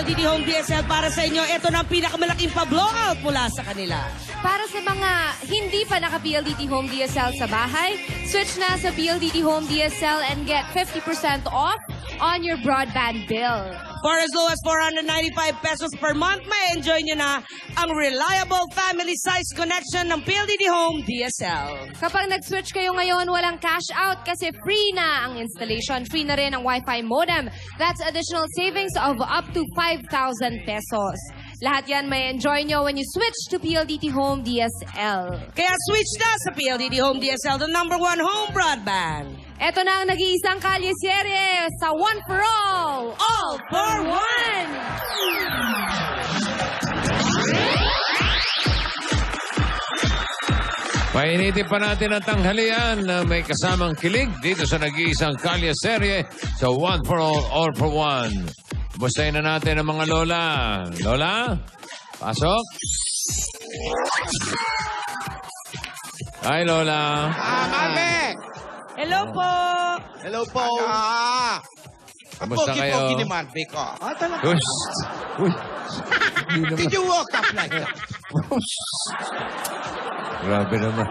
PLDT Home DSL para sa inyo. Ito na ang pinakamalaking pa-blowout mula sa kanila. Para sa mga hindi pa naka-PLDT Home DSL sa bahay, switch na sa PLDT Home DSL and get 50% off on your broadband bill. For as low as 495 pesos per month, may enjoy nyo na ang reliable family-size connection ng PLDT Home DSL. Kapag nag-switch kayo ngayon, walang cash out kasi free na ang installation. Free na rin ang Wi-Fi modem. That's additional savings of up to 5,000 pesos. Lahat yan may enjoy nyo when you switch to PLDT Home DSL. Kaya switch na sa PLDT Home DSL, the #1 home broadband. Ito na ang nag-iisang kalye-serye sa One for All for One! Painitin pa natin ang tanghalian na may kasamang kilig dito sa nag-iisang kalye-serye sa One for All for One. Bustahin na natin ang mga lola. Lola, pasok. Hi, Lola. Mame! Hello po! Hello po! Ang Kamusta kayo? pogi-pogi ni Marve ko. Talaga. Ush. Uy. Hindi naman. Did you walk up like that? Grabe naman.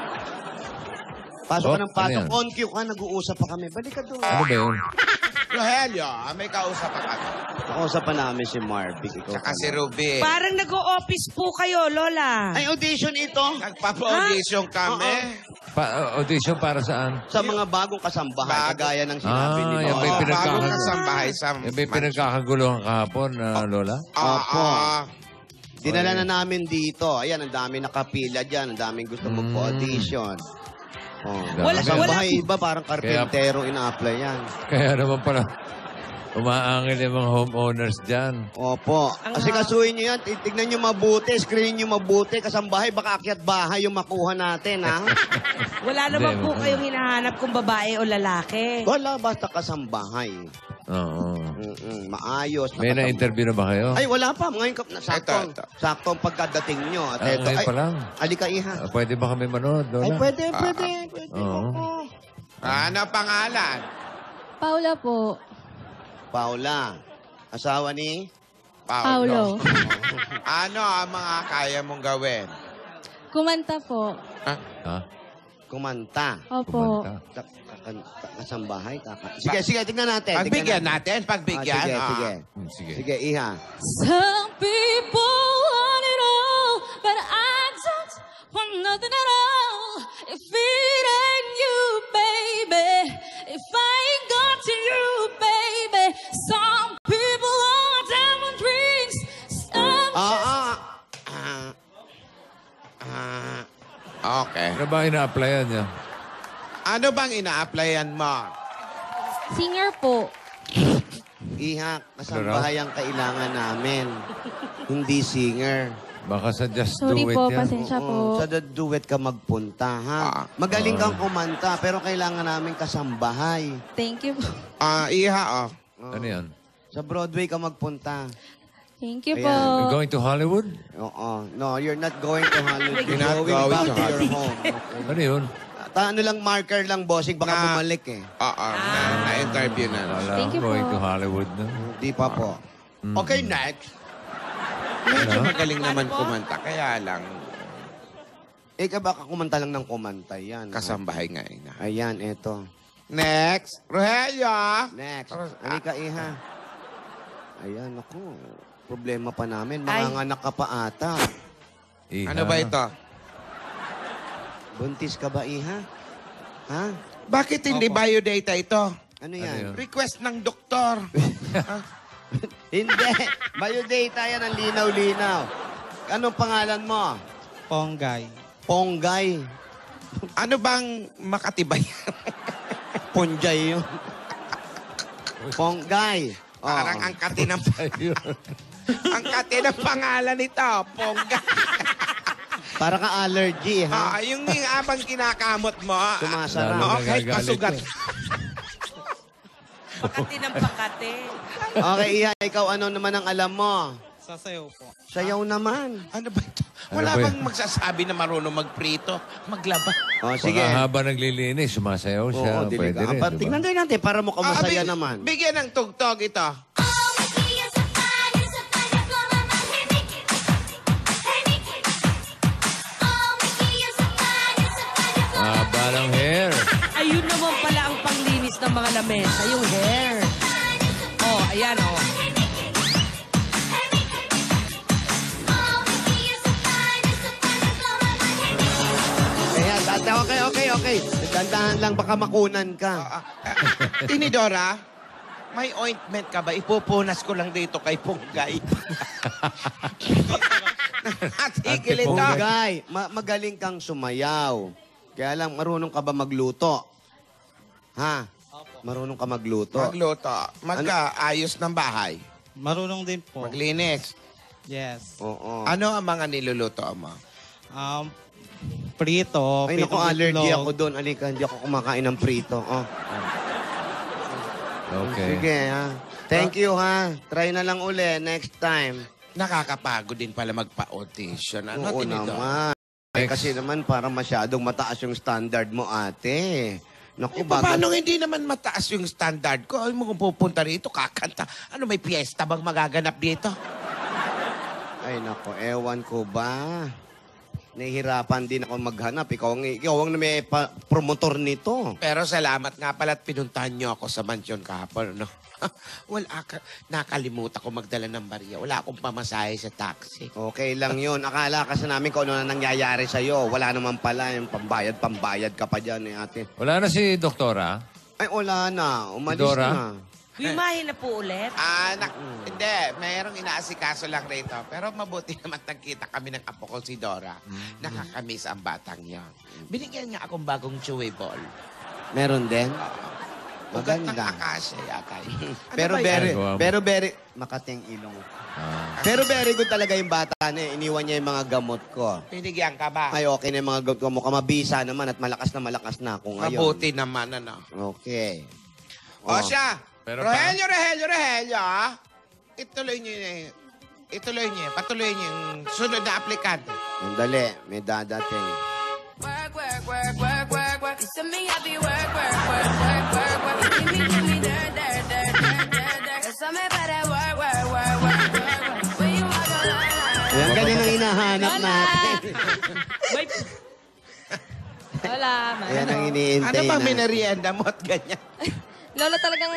Pasok ka ng Ano pasok. yan? On cue ka, nag-uusap pa kami. Balik ka doon. Ano ba yun? Rogelio, may kausap pa kami. Nakausap pa namin si Marvic. Tsaka si Ruby. Parang nag-o-office po kayo, Lola. Ay, audition ito. Nagpapa-audition kami. Audition para saan? Sa mga bagong kasambahay, kagaya ng sinabi ni yan ba yung Lola. Bagong kasambahay sa... Yan ba yung pinagkakaguluhan kahapon, Lola? Opo. Dinala na namin dito. Ayan, ang dami nakapila dyan. Ang daming gusto magpo-audition. Oh. Kasambahay iba, parang karpentero ina-apply yan. Kaya naman pala, umaangil yung mga homeowners dyan. Opo. Kasi kasuhin nyo yan, tignan nyo mabuti, screen nyo mabuti, kasambahay, baka akyat bahay yung makuha natin, ha? Wala naman Hindi, po kayong hinahanap kung babae o lalaki. Wala, basta kasambahay. Oo. Maayos. May na-interview na ba kayo? Ay, wala pa. Ngayon, saktong, Ito. saktong pagkadating nyo. At eto, Ngayon pa lang. Alika, iha. Pwede ba kami manood, Ay, Lola? pwede. Oo. Oo. Ano pangalan? Paula po. Paula, asawa ni? Paulo. Ano ang mga kaya mong gawin? Kumanta po. Ha? Kumanta. Opo. Kumanta. Kasambahay. Sige, tignan natin. Pagbigyan natin, pagbigyan. Sige. Sige, iha. Some people want it all, but I don't want nothing at all. If it ain't you, baby, if I ain't got to you, baby, some people want diamond rings, some Okay. Ano ba ina-applyan niya? Ano bang ina-applyan mo? singer po. Iha, kasambahay ang kailangan namin. Hindi singer. Baka sa Just Sorry Do It po, yan. pasensya po. Sa duet ka magpunta, ha? Magaling kang kumanta, pero kailangan namin kasambahay. Thank you po. Iha, Ano yan? Sa Broadway ka magpunta. Thank you Ayan. po. You're going to Hollywood? Oo. No, you're not going to Hollywood. You're not going back to to your home. Ano yun? Ano lang, marker lang, bossing. Baka bumalik eh. Na-interview na. Wala Thank you akong going po. to Hollywood na. Di pa po. Okay, next. Medyo magaling naman kumanta, kaya lang Baka kumanta lang ng kumanta. Yan. kasambahay nga. Ayan, eto. Next, Rogelio. Next. Halika, iha. Ayan, ako. Problema pa namin. Manganganak ka pa ata. Iha. Ano ba ito? Buntis ka ba, iha? Ha? Bakit hindi biodata ito? Ano yan? yun? Request ng doktor. Hindi. Biodata yan ang linaw-linaw. Anong pangalan mo? Ponggay. Ponggay. Ano bang makatibay? Ponjay yun. Ponggay. Parang ang kati ng Ayun. ang kati ng pangalan nito, Pongga. Para ka allergy, ha? Yung abang kinakamot mo. Sumasara. Lalo Okay, nagagalit pasugat. eh. Pakati ng pakati. Okay, iha, ikaw ano naman ang alam mo? Sasayaw po. Sayaw naman. Ano ba ito? Wala Ano ba bang magsasabi na marunong magprito, maglaba? Sige. Baka habang naglilinis, sumasayaw siya. Oo, Pwede rin, diligan. diba? Tingnan din natin para mukhang masaya naman. Bigyan ng tugtog ito. mga lamesa, yung hair. Oh, ayan, oh. Okay. Dandahan lang, baka makunan ka. Tinidora, may ointment ka ba? Ipupunas ko lang dito kay Punggay. Atigil ito. Guy, magaling kang sumayaw. Kaya lang, marunong ka ba magluto? Ha? Marunong ka magluto? Magluto. Magkaayos ng bahay. Marunong din po. Maglinis. Yes. Oo. Ano ang mga niluluto mo? Prito. Ay, naku, pritong allergy itlog. ako doon. Alika, hindi ako kumakain ng prito. Oh. Okay. Sige, ha. Thank you, ha. Try na lang uli next time. Nakakapagod din pala magpa-audition. Ano, Oo Tinidora? naman. Ay, kasi naman parang masyadong mataas yung standard mo, ate. Naku, Paano hindi naman mataas yung standard ko? Ay, mo kung pupunta rito, kakanta. Ano, may piyesta bang magaganap dito? Ay, naku, ewan ko ba? Nahihirapan din ako maghanap. Ikaw ang may promotor nito. Pero salamat nga pala at pinuntahan niyo ako sa mansyon kahapon, no? Nakalimutan ko magdala ng barya. Wala akong pamasahe sa taxi. Okay lang yun. Akala kasi namin kung ano na nangyayari sa'yo. Wala naman pala yung pambayad ka pa dyan, ate. Wala na si Doktora? Ay, wala na. Umalis Dora? na. Wimahin na po ulit. Hindi. Mayroong inaasikaso lang rito. Pero mabuti naman nagkita kami ng apo ko si Dora. Nakakamiss ang batang yon. Binigyan niya akong bagong chewy ball. Meron din? Ugat ng Maganda. akasya yata. Pero ba yun? very, makating ilong. Pero very good talaga yung bata na iniwan niya yung mga gamot ko. Binigyan ka ba? Ay, okay na yung mga gamot ko. Mukhang mabisa naman at malakas na ako ngayon. Mabuti naman, ano. Okay. O siya, Pero Rogelio, ah. Ituloy niyo yun. Patuloy niyo yung sunod na aplikante. Dali, may dadating. Work. You send me happy work. You give me dirt. Eso me para work. When you walk around. Yan, ganyan ang hinahanap natin. Wala, Yan ang iniintay Ano ba na. minarienda mo at ganyan? Lola, talagang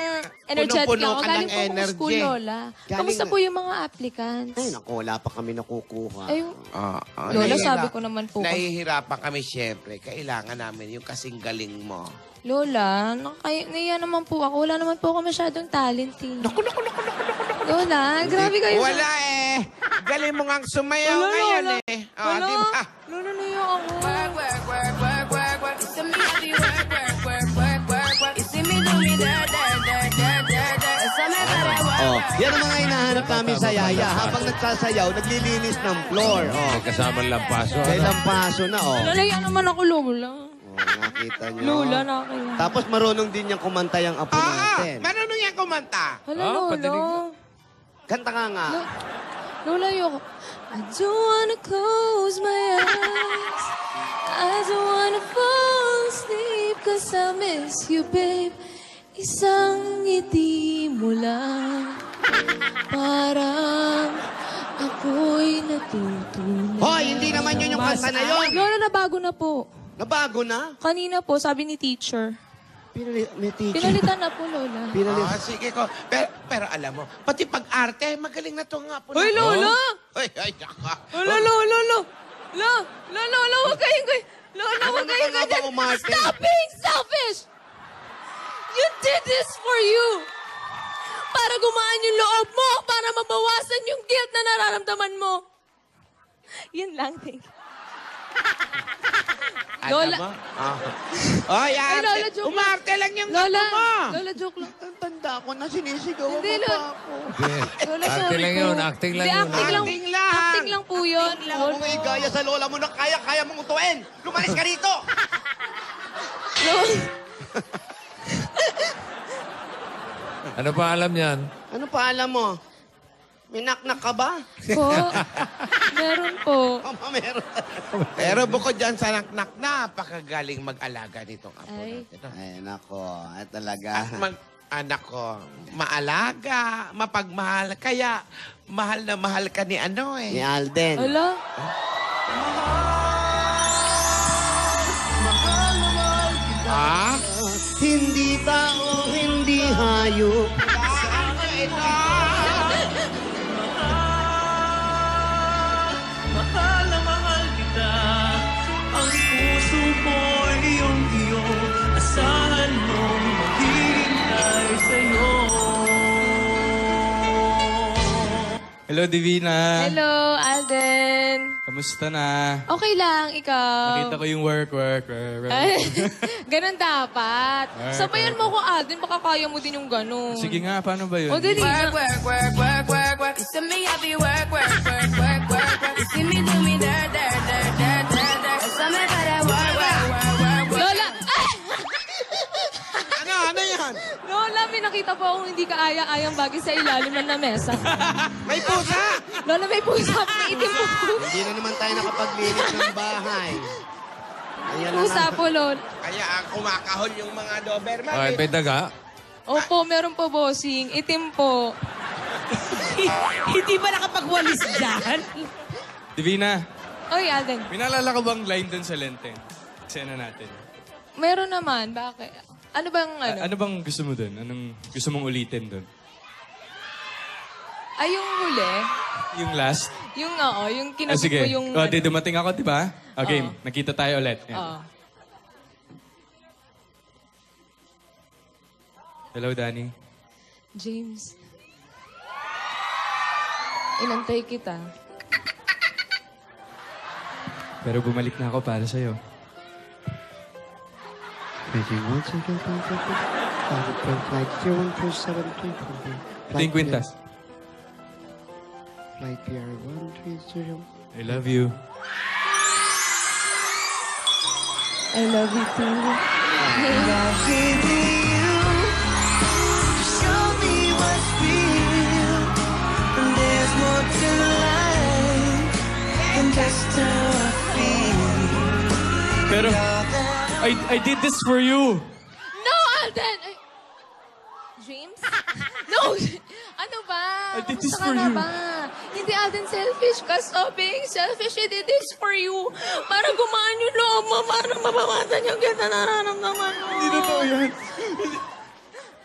energetic Punong-puno ako. ka Galing ng po akong energy. school, Lola. Galing Kamusta na- po yung mga applicants? Ay, naku, wala pa kami nakukuha. Ay, Lola, sabi ko naman po. Nahihirapan kami siyempre. Kailangan namin yung kasing galing mo. Lola, naiya naman po ako. Wala naman po ako masyadong talent eh. Lola, grabe kayo. Wala eh. Galing mo ngang sumayaw ngayon eh. O, Wala. di ba? Lola, naiya ako. Work. You send me happy work. You see me do me dirt. Eso me para work. Oh, yan ang mga hinahanap namin sa Yaya. Habang nagsasayaw, naglilinis ng floor. Oh, May kasama lang paso. sa ilang paso na, oh. Nalaya naman ako, Lola. Oh, nakita nyo. Lola, nakakaya. Tapos marunong din niyang kumanta yung apo natin. Marunong yan kumanta. Hala, Ah, Lola. padinig na. Kanta ka nga. Lola, ayoko. I don't wanna close my eyes. I don't wanna fall asleep cause I miss you, babe. Isang ngiti mo lang. Parang ako'y natutunan. Hoy, hindi naman yun yung kanta na yun. Lola, nabago na po. Nabago na. Kanina po, sabi ni teacher. May teacher. Pinalitan na po, Lola. Sige ko. Pero alam mo, pati pag-arte, magaling na to nga po. Hoy, Lola! Ay, naka. Lola, huwag kayong Lola, huwag kayong Ano ka nga ba, umarte? Stop being selfish! You did this for you! Para gumaan yung loob mo, para mabawasan yung guilt na nararamdaman mo. Yun lang, thank you. Alam Lola. mo? Ay, Ay, Lola, joke lang. umarte lang yung Lola, gusto mo. Lola, joke lang. Ang tanda ko na sinisigawan Hindi, mo pa Lola. ako. Lola, Acting sorry lang po. yun, acting lang Hindi, yun. acting lang. Acting lang. Acting lang po yun. Kung may gaya sa lola mo na kaya mong utuin, lumalis ka rito! Lola. Ano pa alam niyan? Ano pa alam mo? May naknak ka ba? Po. Meron po. Meron. Pero bukod dyan sa naknak, napakagaling mag-alaga nitong apo Ay. natin. Ay, nako. Ay, talaga. Anak ko, maalaga, mapagmahal. Kaya, mahal na mahal ka ni ano Ni eh. Alden. Hala. Ha? Hindi tao, hayop. Mahal na mahal kita. Ang puso mo'y iyong-iyo. Asahan mong maghihintay sa'yo. Hello, Divina. Hello, Alden. Kamusta na? Okay lang, ikaw. Nakita ko yung work. Ay, ganun dapat. Work, Sabayan mo ko, Alden. Baka kaya mo din yung ganun. Sige nga, paano ba yun? O, dali na. Work. You see me happy, work. You see me do me there. Some of that work. Lola! Ah! Ano yan? Lola, may nakita po akong hindi ka aya-ayang bagay sa ilalim ng lamesa. May pusa! Lola, may pusa. May itim po. Hindi na naman tayo nakapaglinis ng bahay. Ayan na Pusa nga. po, Lola. Kaya ang kumakahol yung mga Doberman. Okay, may daga. Opo, meron po, bossing. Itim po. Hindi ba nakapagwalis dyan? Divina, Oy, Alden. may naalala ka bang line dun sa lente? Sena natin. Meron naman. Bakit? Ano bang ano? Ano bang gusto mo dun? Anong gusto mong ulitin dun? Ay, yung huli. Yung last? Yung, yung kinabit Sige. ko yung... Di dumating ako, di ba? Okay, Oo. nakita tayo ulit. Yan. Oo. Hello, Danny. James. Inantay kita. Pero bumalik na ako para sa'yo. Ito yung kwintas. Flight PR 130. I love you. I love you too. Show me what's real. And there's more to life than just how I feel. Pero, I did this for you. No, Alden! Ay, James? No! Ano ba? I did this Kamusta for ka na you. ba? Hindi, Alden, selfish ka. Stop being selfish. I did this for you. Para gumaan yung loob mo. Para mabawasan yung kita nararamdaman mo. Hindi totoo yan.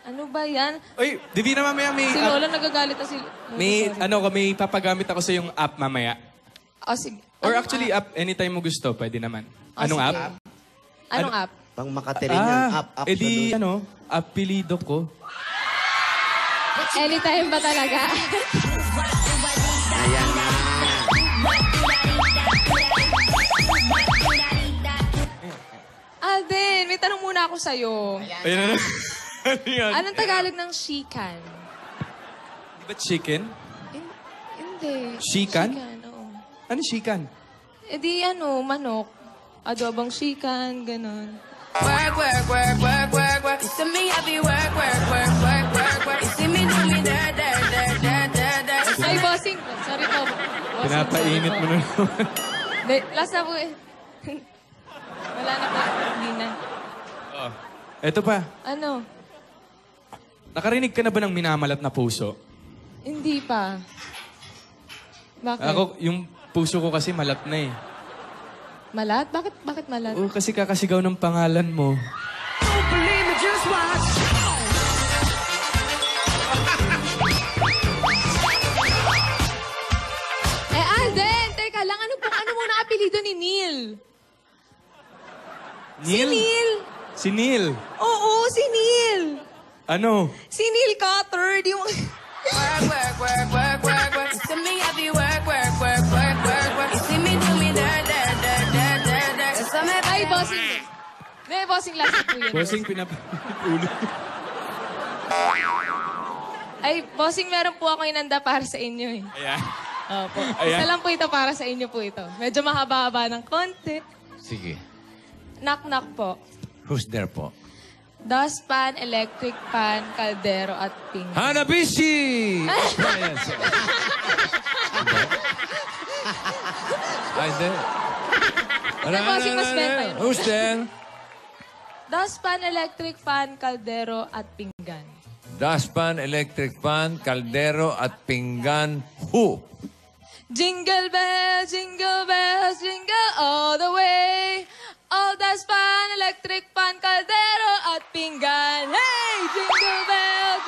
Ano ba yan? Oy, Divina, mamaya may... Si Lola nagagalit na si... may papagamit ako sa yung app mamaya. Sige. Or Anong actually, app anytime mo gusto, pwede naman. Anong sige. app? Anong app? Pang Makaterin yung app edi, absolute. apelido ko. Anytime ba talaga? Ayan na. Alden, may tanong muna ako sa'yo. Ayun na. Ano yan? Anong Tagalog ng shikan? Di ba chicken? Hindi. Shikan? Oo. Ano chicken? Eh di manok. Adobong shikan, ganon. Work. You see me happy, work. You see me do me there. Ay, bossing. Sorry po. Bossing, Pinapainit sorry mo po. na. Hindi, last na po eh. Wala na po. Hindi na. Oh. Eto pa. Ano? Nakarinig ka na ba ng minamalat na puso? Hindi pa. Bakit? Ako, yung puso ko kasi malat na eh. Malat? Bakit malat? Oo, kasi kakasigaw ng pangalan mo. Don't believe me, just watch. Alden! Teka lang, ano muna apelido ni Neil? Si Neil? Si Neil. Oo, si Neil. Ano? Si Neil Cutter. Di mo... Work. You see me happy, work. You see me do me there. Ay, bossing. May bossing last po yun. Bossing ulo. Ay, bossing, meron po ako inanda para sa inyo eh. Ayan. Opo. Ayan. Isa lang po ito para sa inyo po ito. Medyo mahaba-haba ng konti. Sige. Knock-knock po. Who's there po? Dustpan, electric pan, kaldero at ping. Hanabishi! Appliance. Ay, hindi. Ito, bossing, mas benta yun. Who's there? Dustpan, electric pan, kaldero at pinggan. Dustpan, electric pan, kaldero at pinggan. Who? Jingle bells, jingle all the way. All dustpan, electric pan, kaldero at pinggan. Hey! Jingle bells,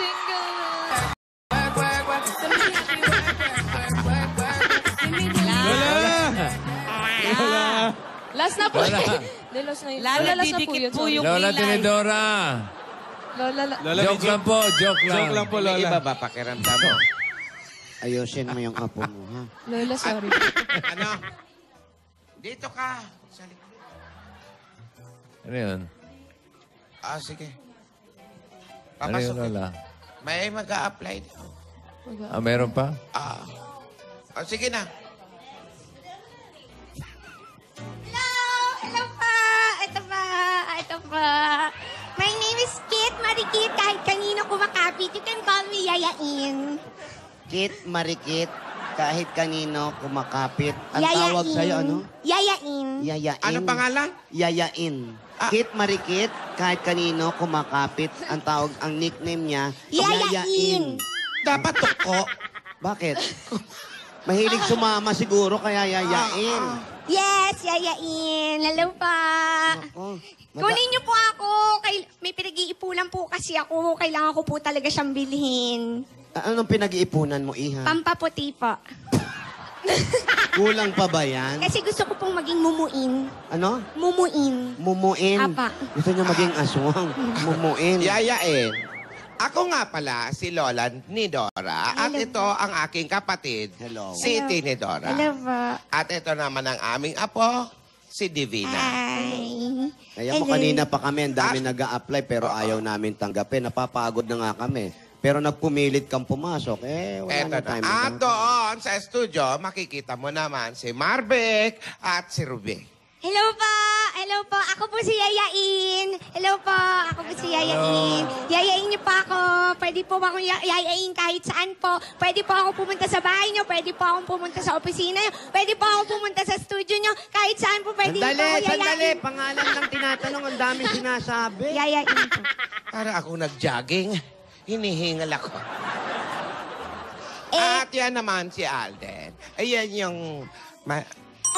Last na po. Lola. Hindi, last na yun. Lalo Lola, last na po didikit yun. po sorry. yung Lola kilay. Tinidora. Lola, Joke lang po, joke lang. Joke lang po, May iba Lola. ba pakiramdam mo? Ayusin mo yung apo mo, ha? Lola, sorry. Ano? Dito ka. Sa likod. Ano yun? Ah, sige. Ano yun, Papasok. Lola? May mag-a-apply. Ah, meron pa? Ah. Oh, sige na. Hello! Hello pa! Ito pa! Ito pa! My name is Kit Marikit. Kahit kanino kumakapit, you can call me Yayain. Kit, marikit, kahit kanino kumakapit. Ang Yayain. tawag sa'yo, ano? Yayain. Yayain. Ano pangalan? Yayain. Ah. Kit, marikit, kahit kanino kumakapit. Ang tawag, ang nickname niya, Yayain. Dapat tuko. Bakit? Mahilig sumama siguro, kaya yayain. Yes, Yayain. Hello pa. Oh, Kunin niyo po ako. May pinag-iipunan po kasi ako. Kailangan ko po talaga siyang bilhin. Anong pinag-iipunan mo, Iha? Pampaputi po. Kulang pa ba yan? Kasi gusto ko pong maging mumuin. Ano? Mumuin. Mumuin. Apa. Gusto niya maging aswang. Mumuin. Yayain. Ako nga pala, si Lola ni Dora. At Hello. ito ang aking kapatid, Hello. si Tinidora. Hello po. At ito naman ang aming apo, si Divina. Hi. Kaya mo kanina pa kami, ang dami nag-a-apply pero ayaw namin tanggapin. Napapagod na nga kami. Pero nagpumilit kang pumasok, wala Eto na na. time. At doon sa studio, makikita mo naman si Marvic at si Ruby. Hello po! Hello po! Ako po si Yayain. Hello po! Ako po si Yayain. Yayain niyo pa ako. Pwede po ba akong yayain kahit saan po? Pwede po ako pumunta sa bahay niyo. Pwede po akong pumunta sa opisina niyo. Pwede po ako pumunta sa studio niyo. Kahit saan po pwede niyo po ako yayain. Sandali. Pangalan lang tinatanong. Ang dami sinasabi. Yayain po. Para ako nag-jogging, hinihingal ako. Eh. At yan naman si Alden. Ayan yung... Ay,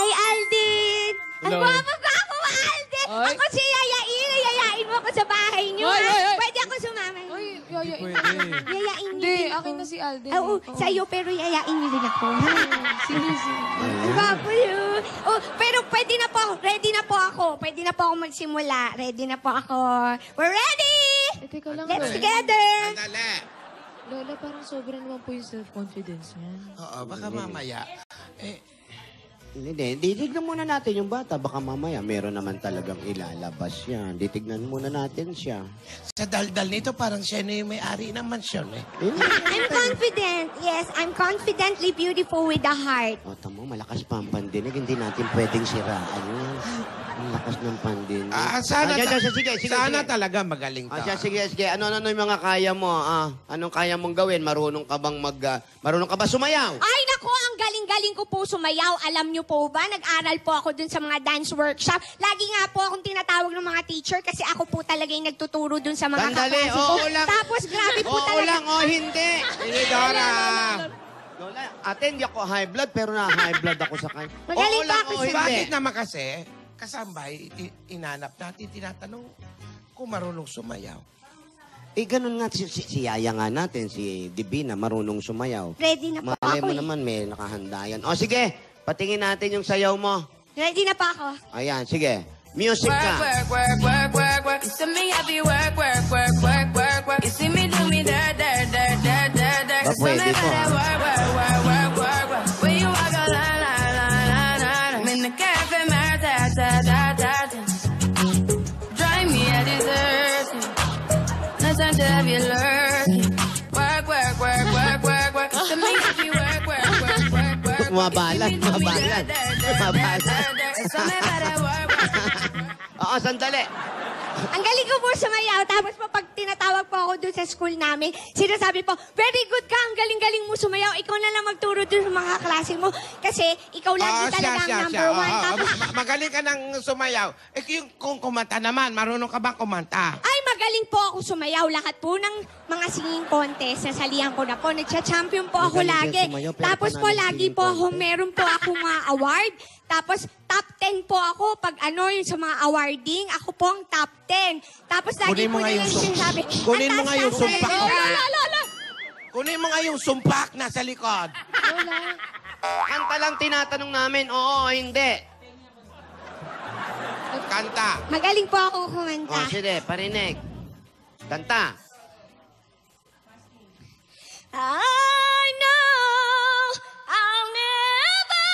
Alden! Ang Hello. guwapo mo, Alden! Ay. Ako si Yayain. Yayain mo ako sa bahay niyo. Ay, ha? ay, ay. Pwede ako sumama. Ay, yayain. Pwede. Yayain niyo Hindi, din ako. akin na si Alden. Oo, Oo. sa'yo, pero yayain niyo din ako. ha? Sige, sige. Ang guwapo yun. Oh, pero pwede na po ako. Ready na po ako. Pwede na po ako magsimula. Ready na po ako. We're ready! Teka lang, Let's Lola. together! Sandali. Lola, parang sobra naman po yung self-confidence niya. Oo, baka mamaya. Hindi. Titignan muna natin yung bata. Baka mamaya meron naman talagang ilalabas yan. Titignan muna natin siya. Sa daldal nito, parang siya na yung may-ari ng mansyon eh. I'm confident. Yes, I'm confidently beautiful with a heart. O, tamo, malakas pa ang pandinig. Hindi natin pwedeng siraan yun. Ang lakas ng pandinig. Sana, Sige. sana talaga magaling to. Sige. Ano yung mga kaya mo? Anong kaya mong gawin? Marunong ka bang marunong ka ba sumayaw? Ay, naku, ang galing-galing ko po sumayaw. Alam niyo po ba, nag-aral po ako dun sa mga dance workshop. Lagi nga po akong tinatawag ng mga teacher kasi ako po talaga yung nagtuturo dun sa mga Sandali, kaklase ko. oo lang. Tapos grabe po Oo talaga. lang, o hindi. Tinidora! Lola, ate, hindi ako high blood, pero na-high blood ako sa kanya. Magaling Oo pa lang, ako o sa- hindi. Bakit naman kasi, kasambay, inanap natin, tinatanong kung marunong sumayaw. Ganun nga, si Yaya nga natin, si Divina, marunong sumayaw. Ready na po Malay ako. mo naman, may nakahanda yan. O sige, patingin natin yung sayaw mo. Ready na pa ako. Ayan, sige. Music ka. work. You see me happy work. You see me do me dirt. Ba, pwede po, ha? Work. When you walk a line. I'm in the cafe, drive me a dessert. No time to have you lurking. Work. You see me happy work. Mabalan. It's something about that work. Oo, sandali. Ang galing ko po sumayaw. Tapos po, pag tinatawag po ako dun sa school namin, sinasabi po, very good ka, ang galing-galing mo sumayaw. Ikaw na lang magturo dun sa mga klase mo. Kasi ikaw lagi talaga ang number one. Tapos, Magaling ka ng sumayaw. Kung kumanta naman, marunong ka bang kumanta? ay, magaling po ako sumayaw. Lahat po ng mga singing contest, nasalihan ko na po. Nagcha-champion po ako Magaling lagi. ka sumayaw, pero Tapos po, panalo lagi singing po ako, contest. meron po ako mga award. Tapos, top 10 po ako pag yung sa mga awarding. Ako po ang top 10. Tapos, lagi Kunin mo po nga nila yung sinasabi. kunin mo nga yung "Ang taas-taas sumpak." na rin." Lola. Kunin mo nga yung sumpak na sa likod. Kanta lang tinatanong namin, oo o hindi. Kanta. Magaling po ako kumanta. Oh, sige, parinig. Kanta. I know I'll never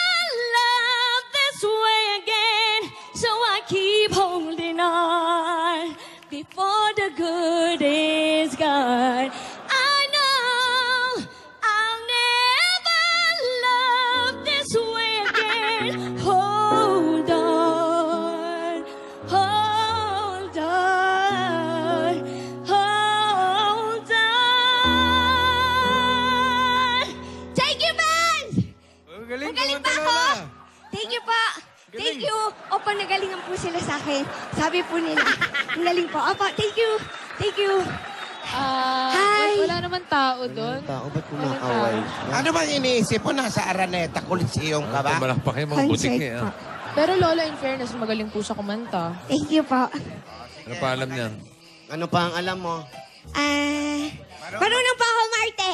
love this way again, so I keep holding on before the good is gone. I know I'll never love this way again. Hold on, hold on, hold on. Thank you, man! Galing Magaling pa ako! Thank you po! Thank you! Opo, nagalingan po sila sa akin. Sabi po nila, ang galing po. Opo, thank you! Thank you! Hi! Wala naman tao doon. Tao, ba't kumakaway siya? Ano bang iniisip mo? Nasa Araneta Coliseum ka ba? Malakpak yung mga butik Concert niya. po. Pero Lola, in fairness, magaling po siya kumanta. Thank you po. Ano pa alam niyan? Ano pa ang alam mo? Marunong po ako umarte.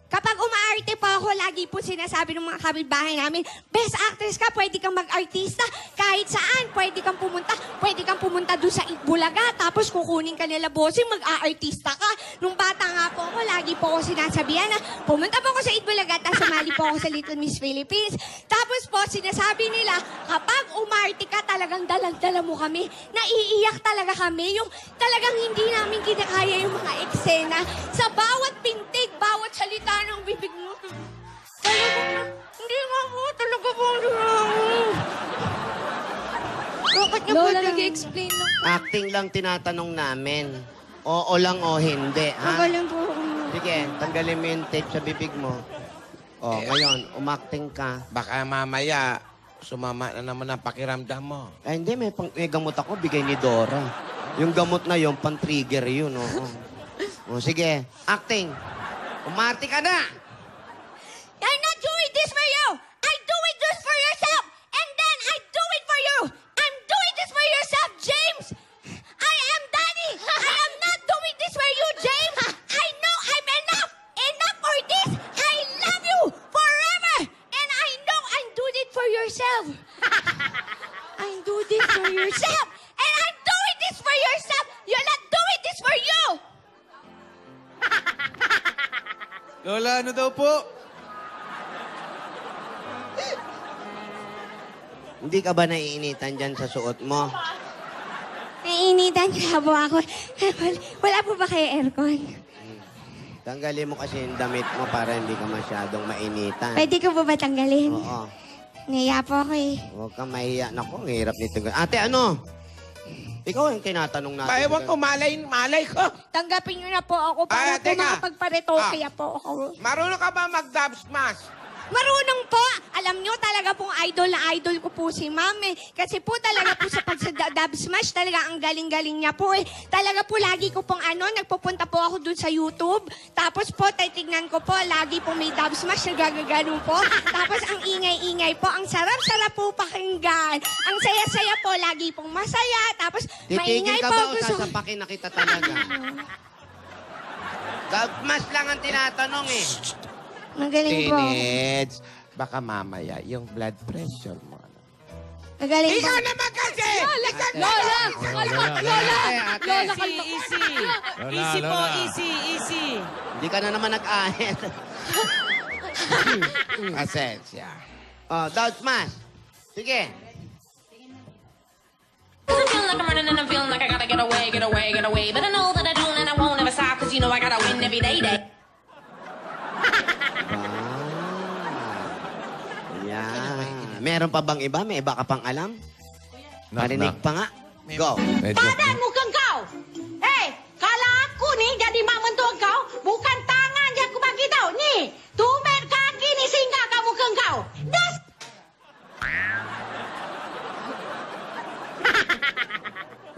Kapag umaarte po ako, lagi po sinasabi ng mga kapitbahay namin, best actress ka, pwede kang mag-artista. Kahit saan, pwede kang pumunta. Pwede kang pumunta doon sa Itbulaga, tapos kukunin ka nila bossing, mag-aartista ka. Nung bata nga po ako, lagi po ako sinasabihan na pumunta po ako sa Itbulaga, tapos sumali po ako sa Little Miss Philippines. Tapos po, sinasabi nila, kapag umarte ka, talagang dalang-dala mo kami. Naiiyak talaga kami. Yung talagang hindi namin kinakaya yung mga eksena. Sa bawat pintig, bawat salita ng bibig mo. Talagang, hindi nga po, talaga po. Bakit nga Lola, po nag-explain lang. Acting lang tinatanong namin. Oo lang o hindi, ha? Magaling po. Sige, tanggalin mo yung tape sa bibig mo. Oh, ngayon, umacting ka. Baka mamaya, sumama na naman ang pakiramdam mo. Ay, hindi, may gamot ako, bigay ni Dora. Yung gamot na yun, pan-trigger yun, oo. O, sige, acting. Umarte ka na! I'm not doing this for you! I do it just for yourself! And then I do it for you! I'm doing this for yourself, James! I am Danny! I am not doing this for you, James! I know I'm enough! Enough for this! I love you forever! And I know I'm doing it for yourself! I'm doing this for yourself! And I'm doing this for yourself! You're not doing this for you! Lola, ano daw po? Hindi ka ba naiinitan dyan sa suot mo? Nainitan ka po ako. Wala po ba kayo aircon? Tanggalin mo kasi yung damit mo para hindi ka masyadong mainitan. Pwede ko po ba tanggalin? Oo. Naiya po ako eh. Huwag kang mahiya. Naku, ang hirap nito. Ate, ano? Ikaw yung tinatanong natin. Ay, ewan ko, malay ko. Tanggapin niyo na po ako para po teka. makapagparetoke po ako. Marunong ka ba mag-dub smash? Marunong po! Alam niyo, talaga pong idol na idol ko po si Mami. Kasi po talaga po sa pag-dub smash, talaga ang galing-galing niya po eh. Talaga po lagi ko pong nagpupunta po ako dun sa YouTube. Tapos po, titignan ko po, lagi po may dub smash, nagagano po. Tapos ang ingay-ingay po, ang sarap-sarap po pakinggan. Ang saya-saya po, lagi pong masaya. Tapos Titigil maingay ka po. ba o Gusto... sasapakin na kita talaga? Mas lang ang tinatanong eh. Magaling po. Teenage. Baka mamaya, yung blood pressure mo. Magaling po. Ikaw naman kasi! Lola! Kalma! Lola! Lola, kalma. Easy. Lola, Easy po, Lola. easy, easy. Hindi ka na naman nag-ahit. Pasensya. Oh, dub smash. Sige. I'm feeling like I'm running and I'm feeling like I gotta get away, get away, get away. But I know that I don't and I won't ever stop, cause you know I gotta win every day. Yan. Meron pa bang iba? May iba ka pang alam? Marinig pa nga. Go. Medyo. Padan mo kang kau. Eh, kala aku ni jadi mak mentua kau, bukan tangan je aku bagi tau. Ni, tumit kaki ni singgah kamu kang kau. Das.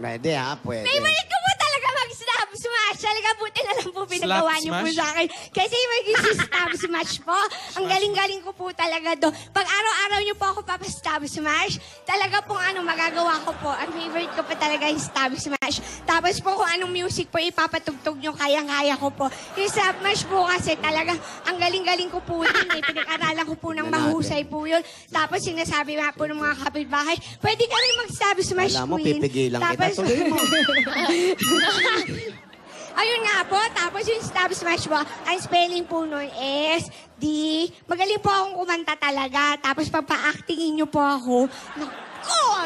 Pwede ha, pwede. Favorite ko po talaga mag-snap smash. Talaga buti na lang po pinagawa niyo po smash? sa akin. Kasi mag-snap smash po. Ang galing-galing ko po po talaga doon. Pag araw-araw niyo po ako papastab smash, talaga pong magagawa ko po. Ang favorite ko pa talaga yung stab smash. Tapos po kung anong music po ipapatugtog niyo, kayang-kaya ko po. Yung stab smash po kasi talaga, ang galing-galing ko po din eh. Pinag-aralan ko po ng mahusay po yun. Tapos sinasabi nga po ng mga kapitbahay, pwede ka rin mag-stab smash, Alam mo, Queen. pipigilan kita. Tuloy mo. Ayun nga po, tapos yung stab smash po, ang spelling po nun is magaling po akong kumanta talaga. Tapos papa-actingin niyo po ako.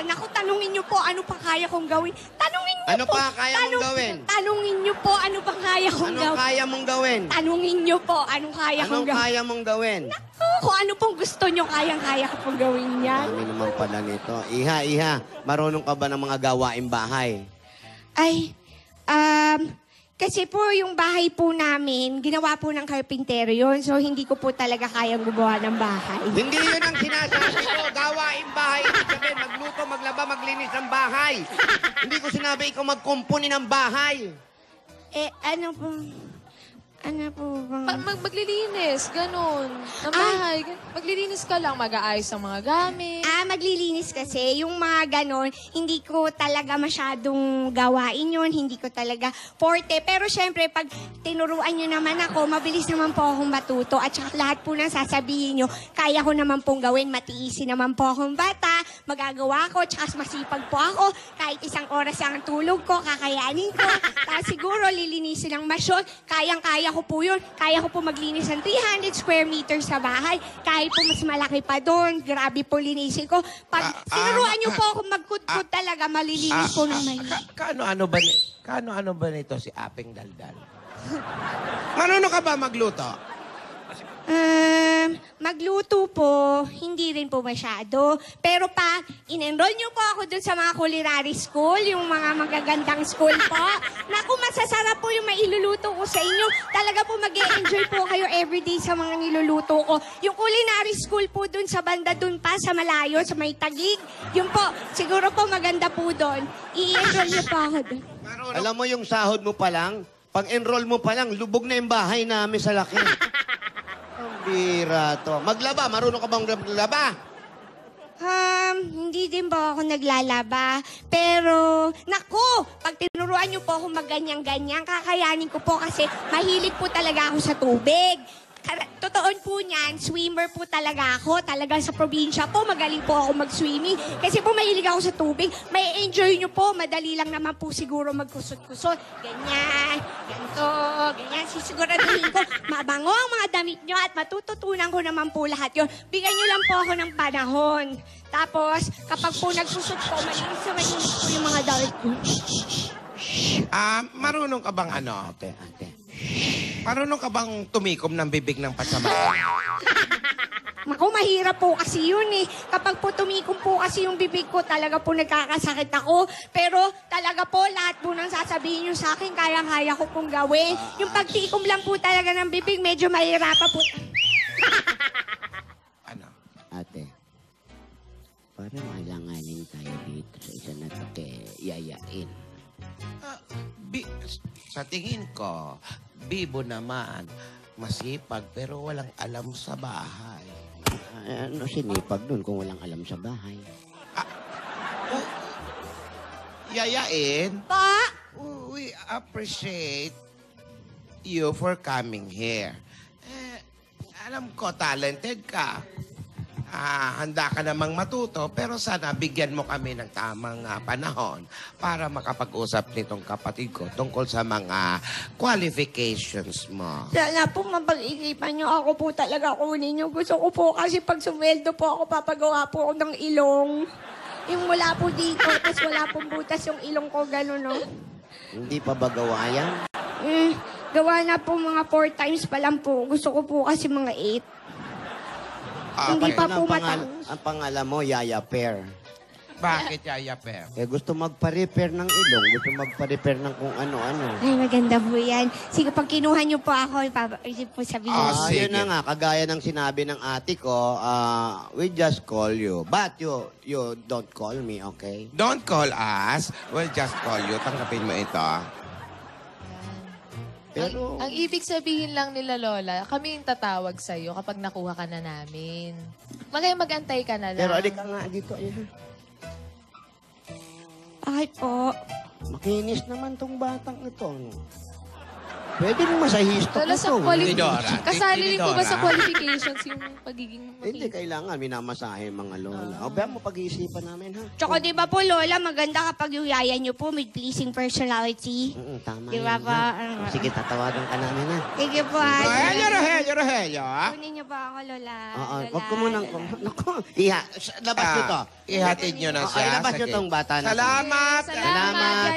Naku, tanungin niyo po ano pa kaya kong gawin. Tanungin niyo Ano po. pa kaya mong gawin? Tanungin niyo po ano pa kaya kong Anong gawin. kaya mong gawin? Tanungin niyo po anong kaya kong Anong gawin. kaya mong gawin? Kung ano pong gusto niyo, kayang-kaya ko pong gawin yan. Dami naman pala nito. Iha, marunong ka ba ng mga gawaing bahay? Ay, kasi po yung bahay po namin, ginawa po ng karpintero yun. So, hindi ko po talaga kayang gumawa ng bahay. Hindi yun ang sinasabi ko. Gawaing bahay. Ibig sabihin, magluto, maglaba, maglinis ng bahay. Hindi ko sinabi ikaw magkumpuni ng bahay. Ano po bang... Maglilinis, ganun. Ng bahay. Maglilinis ka lang, mag-aayos ng mga gamit. Maglilinis kasi. Yung mga ganon, hindi ko talaga masyadong gawain yun. Hindi ko talaga forte. Pero syempre, pag tinuruan nyo naman ako, mabilis naman po akong matuto. At saka lahat po nang sasabihin nyo, kaya ko naman pong gawin. Matiisin naman po akong bata. Magagawa ko. Tsaka masipag po ako. Kahit isang oras ang tulog ko, kakayanin ko. Tapos siguro, lilinisin ng masyon. Kayang-kaya ko po yun. Kaya ko po maglinis ng 300 square meters sa bahay. Kahit po mas malaki pa doon. Grabe po linisin ko. Pag sinuruan niyo po ako magkutkut talaga, malilinis ko ng malinis. Kaano ba nito si Apeng Daldal? Marunong ka ba magluto? Magluto po, hindi rin po masyado. Pero pa, in-enroll niyo po ako dun sa mga culinary school, yung mga magagandang school po. Naku, masasarap po yung mailuluto ko sa inyo. Talaga po mag-e-enjoy po kayo everyday sa mga niluluto ko. Yung culinary school po dun sa banda dun pa, sa malayo, sa may Taguig. Yun po, siguro po maganda po dun. I-enroll niyo po ako dun. Alam mo yung sahod mo pa lang, pag-enroll mo pa lang, lubog na yung bahay namin sa laki. Ang bira to. Maglaba, marunong ka bang maglaba? Hindi din po ako naglalaba. Pero, naku, pag tinuruan niyo po ako magganyan-ganyan, kakayanin ko po kasi mahilig po talaga ako sa tubig. Totoo po niyan, swimmer po talaga ako. Talagang sa probinsya po, magaling po ako mag-swimming. Kasi po mahilig ako sa tubig. May enjoy niyo po, madali lang naman po siguro magkusot-kusot. Ganyan, ganito, ganyan. Sisiguraduhin ko, mabango ang mga damit niyo at matututunan ko naman po lahat yun. Bigyan niyo lang po ako ng panahon. Tapos, kapag po nagsusot po, malinis po yung mga damit ko. Marunong ka bang Ate. Marunong ka bang tumikom ng bibig ng pasama? Naku, mahirap po kasi yun eh. Kapag po tumikom po kasi yung bibig ko, talaga po nagkakasakit ako. Pero talaga po, lahat po nang sasabihin nyo sa akin, kaya-kaya ko pong gawin. Yung pagtikom lang po talaga ng bibig, medyo mahirapan po. Ate, parang alanganin tayo dito sa isa na to kay yayain. Sa tingin ko, bibo naman. Masipag pero walang alam sa bahay. Ano sinipag dun kung walang alam sa bahay? Yayain? Pa? We appreciate you for coming here. Alam ko, talented ka. Handa ka namang matuto, pero sana bigyan mo kami ng tamang panahon para makapag-usap nitong kapatid ko tungkol sa mga qualifications mo. Sana po mapag-igipan nyo. Ako po talaga kunin nyo. Gusto ko po kasi pag sumweldo po ako, papagawa po ako ng ilong. Yung mula po dito, tapos wala pong butas yung ilong ko, gano'n, no? Hindi pa ba gawa yan? Gawa na po mga 4 times pa lang po. Gusto ko po kasi mga 8. Hindi pa po matapos. Ang pangalan mo, Yaya Pair. Bakit, Yaya Per? Gusto magpa-repair ng ilong. Gusto magpa-repair ng kung ano-ano. Ay, maganda po yan. Sige, pag kinuha niyo po ako, ipapaisip po sabihin. Yun na nga, kagaya ng sinabi ng ate ko, we just call you. But you don't call me, okay? Don't call us. We'll just call you. Tanggapin mo ito. Pero, Ang ibig sabihin lang nila, Lola, kami yung tatawag sa'yo kapag nakuha ka na namin. Mag-antay ka na lang. pero alik ka nga dito. Ayun. Ay po. Makinis naman tong batang ito. No? Pwede mo masahista Lola, ko sa to. qualification. Kasali rin po ba sa Tinidora? qualifications yung pagiging Hindi, kailangan. Minamasahe mga lola. O, ba mo pag-iisipan namin, ha? Tsaka di ba po, Lola, maganda kapag yung yaya niyo po may pleasing personality. Tama Di ba yan, pa? ha? Sige, tatawagan ka namin, ha? Sige po, ay. Rogelio. Kunin niyo ba ako, Lola? Oo, Lola. wag ko munang... Naku, labas nyo to. Ihatid nyo na Oo, siya. ilabas nyo Sige. tong bata na to. Salamat. Salamat.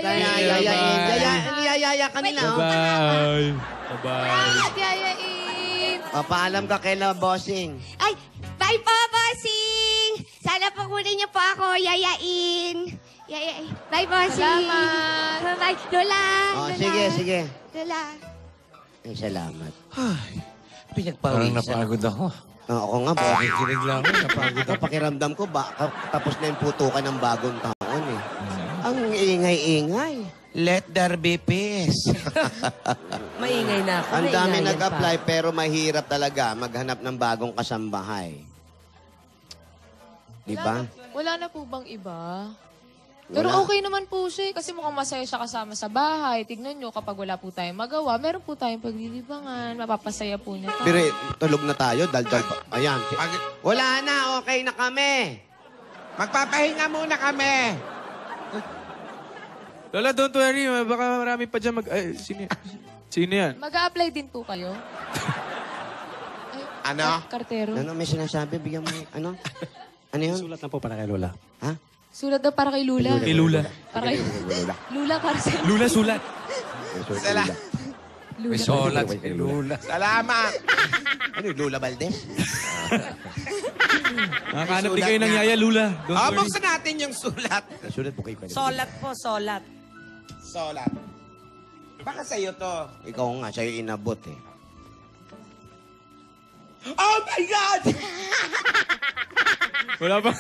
Yaya kanina. Bye-bye. Bye-bye. Salamat, yayain! O, paalam ka kay La Bossing. Ay, bye po, bossing! Sana po kunin niyo po ako, yayain. Yayain. Bye, bossing. Salamat. Bye, Lola. O, Lola. sige. Lola. Ay, salamat. Parang Pinagpawisan. napagod ako. Ako nga, bossing. Kikinig lang ako, napagod Ako, pakiramdam ko, tapos na yung putukan ng bagong taon, eh. Ang ingay-ingay. Let there be peace. Maingay na ako. Ang dami naingayan nag-apply pero mahirap talaga maghanap ng bagong kasambahay. Di ba? Wala na po bang iba? Pero Wala. okay naman po siya kasi mukhang masaya siya kasama sa bahay. Tignan nyo, kapag wala po tayong magawa, meron po tayong paglilibangan. Mapapasaya po niya. Pero tulog na tayo, daldal pa. Ayan. Wala na, okay na kami. Magpapahinga muna kami. Lola, don't worry. Baka marami pa dyan sino yan? Mag-a-apply din po kayo? Ay, Ano? Kartero. Ano may sinasabi? Bigyan mo, ano? Ano yun? Sulat na po para kay Lola. Ha? Sulat daw para kay Lula. Kay Lula. Para kay Lula Carcel. Lula, sulat. May solat si Lula. Salamat. Ano yung Lula Valdez? Nakakanap din kayo ng yaya, Lula. Don't worry. Buksan natin yung sulat. Sulat po kayo. Solat po, solat. Solat. Baka sa'yo to. Ikaw nga, sa'yo inabot eh. Oh my God! Wala pa.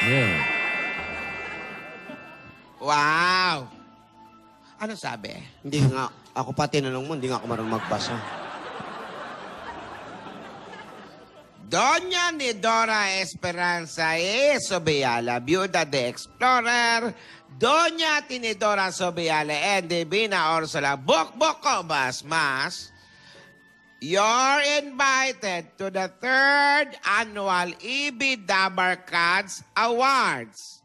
Yeah. Wow! Ano sabi? Hindi nga, ako pa tinanong mo, hindi nga ako marunong magbasa. Doña Nidora Esperanza E. Sobiala, Viuda de Explorer, Doña Tinidora Sobiala and Divina Ursula Bokboko Basmas, you're invited to the 3rd Annual EB Dabarkads Awards.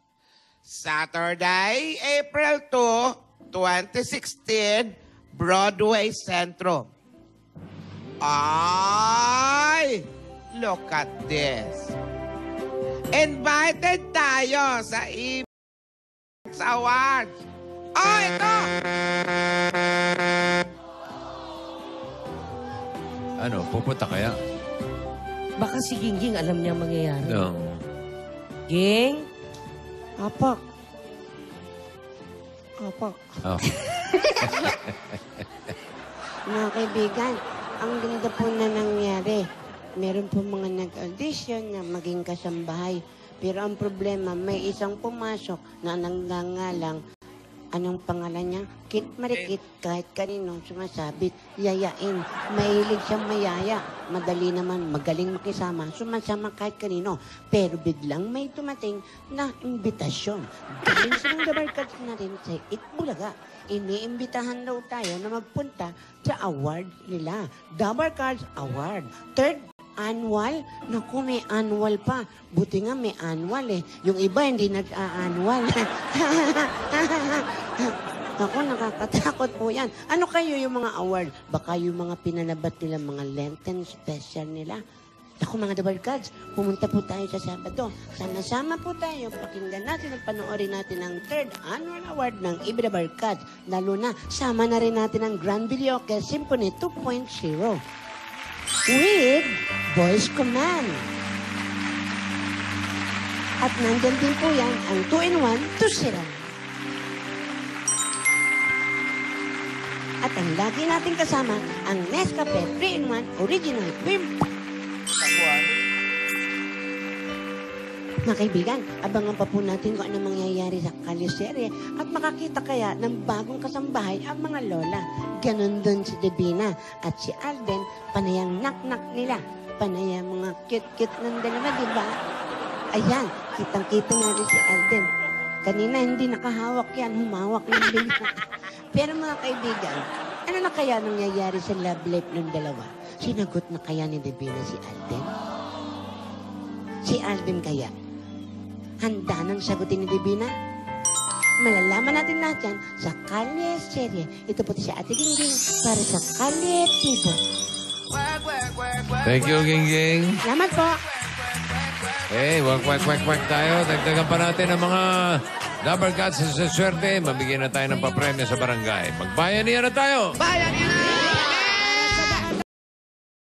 Saturday, April 2, 2016, Broadway Centro. Ay! Look at this. Invited tayo sa EB Awards. Oh, ito! Ano, pupunta kaya? Baka si Gingging alam niya ang mangyayari. No. Ging? Apak. Apak. Oh. Mga kaibigan, ang ganda po na nangyari. Meron po mga nag-audition na maging kasambahay. Pero ang problema, may isang pumasok na nangangalang, anong pangalan niya? Kit Marikit, kahit kanino sumasabit, yayain. Mahilig siyang mayaya. Madali naman, magaling makisama, sumasama kahit kanino. Pero biglang may tumating na imbitasyon. Galing sa mga Dabarkads na rin sa Itbulaga. Iniimbitahan daw tayo na magpunta sa award nila. Dabarkads Award. 3rd Annual? Naku, may annual pa. Buti nga may annual eh. Yung iba hindi nag-a-annual. Ako, nakakatakot po yan. Ano kayo yung mga award? Baka yung mga pinanabat nila, mga Lenten special nila. Ako, mga Dabarkads, pumunta po tayo sa Sabado. Sama-sama po tayo. Pakinggan natin at panoorin natin ang 3rd Annual Award ng Ibi Dabarkads. Lalo na, sama na rin natin ang Grand Villoque Symphony 2.0. With Voice Command. At nandyan din po yan ang 2-in-1 Tusira. At ang lagi natin kasama, ang Nescafe 3-in-1 Original Cream. Mga kaibigan, abangan pa po natin kung ano mangyayari sa kalyeserye at makakita kaya ng bagong kasambahay ang mga lola. Ganon doon si Divina at si Alden, panayang nak-nak nila. Panayang mga cute-cute ng dalawa, di ba? Ayan, kitang-kita na rin si Alden. Kanina hindi nakahawak yan, humawak ng bibig. Pero mga kaibigan, ano na kaya nangyayari sa love life ng dalawa? Sinagot na kaya ni Divina si Alden? Si Alden kaya? Handa nang sagutin ni Divina? Malalaman natin lahat yan sa Kalye Serye. Ito po si Ate Gingging para sa Kalye Tibo. Thank you, Gingging. Salamat po. Eh, wag tayo. Dagdagan pa natin ang mga Double Cuts sa swerte. Mabigyan na tayo ng papremyo sa barangay. Magbayanihan na tayo! Bayan yan!